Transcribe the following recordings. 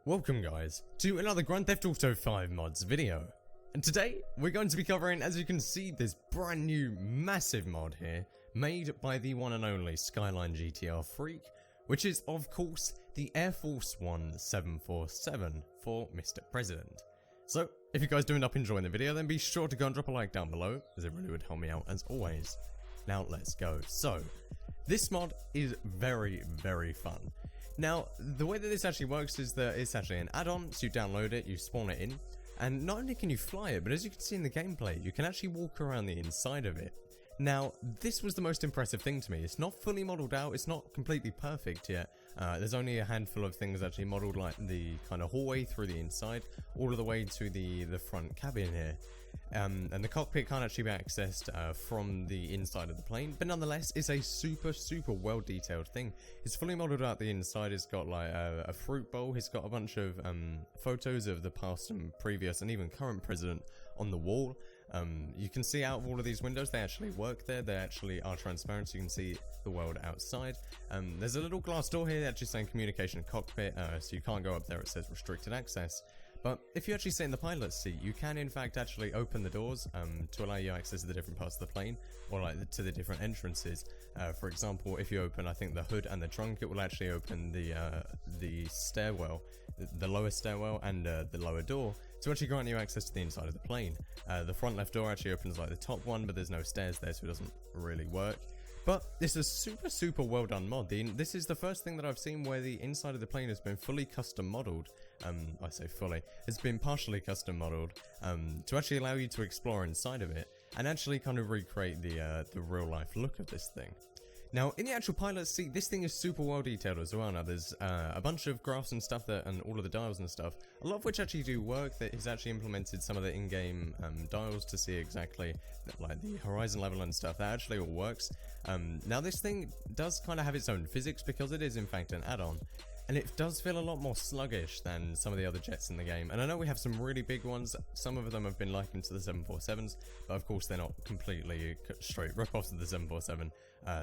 Welcome guys to another Grand Theft Auto 5 mods video, and today we're going to be covering, as you can see, this brand new massive mod here made by the one and only Skyline GTR freak, which is of course the Air Force One 747 for Mr. President. So if you guys do end up enjoying the video, then be sure to go and drop a like down below, as it really would help me out as always. Now let's go. So this mod is very fun. Now, the way that this actually works is that it's actually an add-on, so you download it, you spawn it in, and not only can you fly it, but as you can see in the gameplay, you can actually walk around the inside of it. Now, this was the most impressive thing to me. It's not fully modelled out, it's not completely perfect yet. There's only a handful of things actually modelled, like the kind of hallway through the inside, all of the way to the front cabin here. And the cockpit can't actually be accessed from the inside of the plane, but nonetheless, it's a super well detailed thing. It's fully modelled out the inside. It's got like a fruit bowl, it's got a bunch of photos of the past and previous and even current president on the wall. You can see out of all of these windows, they actually work there, they actually are transparent, so you can see the world outside. There's a little glass door here actually saying communication cockpit, so you can't go up there, it says restricted access. But if you actually sit in the pilot's seat, you can in fact actually open the doors to allow you access to the different parts of the plane, or like to the different entrances. For example, if you open, I think, the hood and the trunk, it will actually open the stairwell, the lower stairwell, and the lower door to actually grant you access to the inside of the plane. The front left door actually opens like the top one, but there's no stairs there, so it doesn't really work. But this is a super well done mod. This is the first thing that I've seen where the inside of the plane has been fully custom modelled. I say fully, it's been partially custom modelled to actually allow you to explore inside of it and actually kind of recreate the real life look of this thing. Now, in the actual pilot's seat, this thing is super well detailed as well. Now, there's a bunch of graphs and stuff and all of the dials and stuff, a lot of which actually do work. That has actually implemented some of the in-game dials to see exactly, like the horizon level and stuff. That actually all works. Now, this thing does kind of have its own physics because it is in fact an add-on. And it does feel a lot more sluggish than some of the other jets in the game. And I know we have some really big ones. Some of them have been likened to the 747s, but of course they're not completely straight rip-offs of the 747.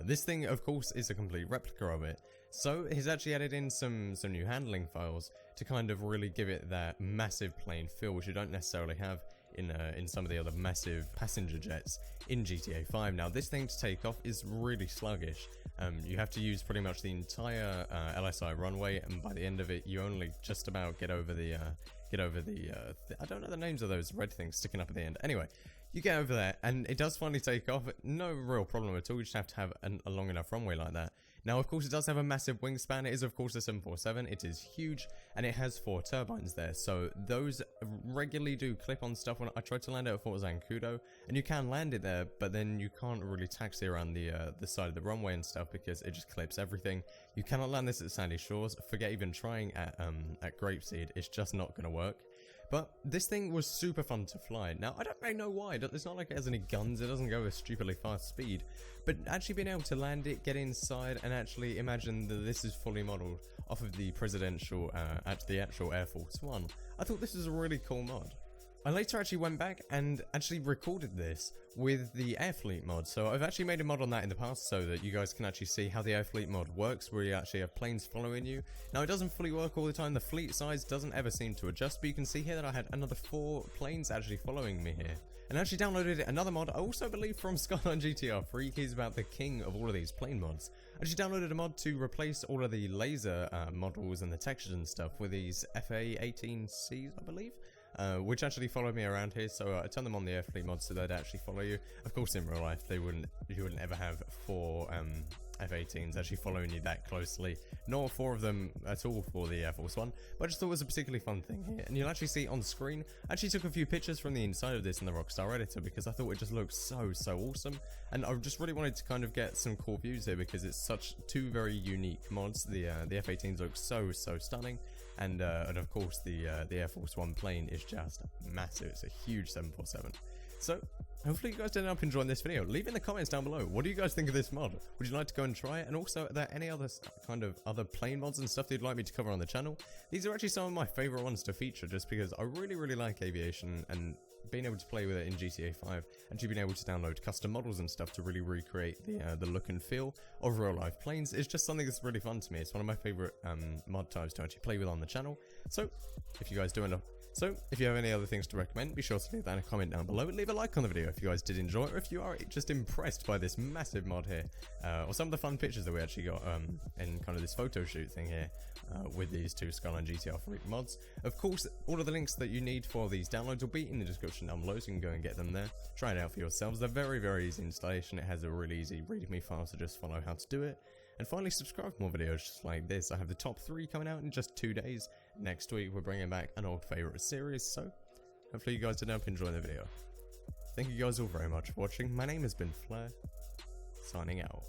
This thing, of course, is a complete replica of it. So he's actually added in some new handling files to kind of really give it that massive plane feel, which you don't necessarily have in some of the other massive passenger jets in GTA 5. Now, this thing to take off is really sluggish. You have to use pretty much the entire LSI runway, and by the end of it, you only just about get over the I don't know the names of those red things sticking up at the end. Anyway, you get over there, and it does finally take off. No real problem at all. You just have to have a long enough runway like that. Now, of course, it does have a massive wingspan. It is, of course, a 747. It is huge, and it has 4 turbines there. So those regularly do clip on stuff. When I tried to land it at Fort Zancudo, and you can land it there, but then you can't really taxi around the side of the runway and stuff because it just clips everything. You cannot land this at Sandy Shores. Forget even trying at Grapeseed. It's just not going to work. But this thing was super fun to fly. Now, I don't really know why. It's not like it has any guns. It doesn't go with stupidly fast speed. But actually being able to land it, get inside, and actually imagine that this is fully modelled off of the presidential, the actual Air Force One, I thought this was a really cool mod. I later actually went back and actually recorded this with the Air Fleet mod. So I've actually made a mod on that in the past so that you guys can actually see how the Air Fleet mod works, where you actually have planes following you. Now, it doesn't fully work all the time. The fleet size doesn't ever seem to adjust, but you can see here that I had another 4 planes actually following me here. And I actually downloaded another mod, I also believe from Skyline GTR freak. He's about the king of all of these plane mods. I actually downloaded a mod to replace all of the laser models and the textures and stuff with these FA-18Cs, I believe. Which actually followed me around here, so I turned them on the Air Fleet mod so they'd actually follow you. Of course, in real life, you wouldn't ever have 4 F-18s actually following you that closely, nor 4 of them at all for the Air Force One, but I just thought it was a particularly fun thing here. And you'll actually see on screen, I actually took a few pictures from the inside of this in the Rockstar editor because I thought it just looked so awesome, and I just really wanted to kind of get some cool views here because it's such 2 very unique mods. The F-18s look so stunning, and of course the Air Force One plane is just massive. It's a huge 747. So, hopefully you guys did end up enjoying this video. Leave in the comments down below, what do you guys think of this mod? Would you like to go and try it? And also, are there any other kind of other plane mods and stuff that you'd like me to cover on the channel? These are actually some of my favourite ones to feature, just because I really like aviation, and being able to play with it in GTA 5, actually being able to download custom models and stuff to really recreate the look and feel of real life planes is just something that's really fun to me. It's one of my favourite mod types to actually play with on the channel. So if you guys do enough. So, if you have any other things to recommend, be sure to leave that in a comment down below and leave a like on the video if you guys did enjoy it, or if you are just impressed by this massive mod here, or some of the fun pictures that we actually got in kind of this photo shoot thing here with these two Skyline GTR Freak mods. Of course, all of the links that you need for these downloads will be in the description down below, so you can go and get them there. Try it out for yourselves. They're very, very easy installation. It has a really easy readme file, so just follow how to do it. And finally, subscribe for more videos just like this. I have the top 3 coming out in just 2 days. Next week, we're bringing back an old favourite series, so hopefully you guys did enjoy the video. Thank you guys all very much for watching. My name has been Flair, signing out.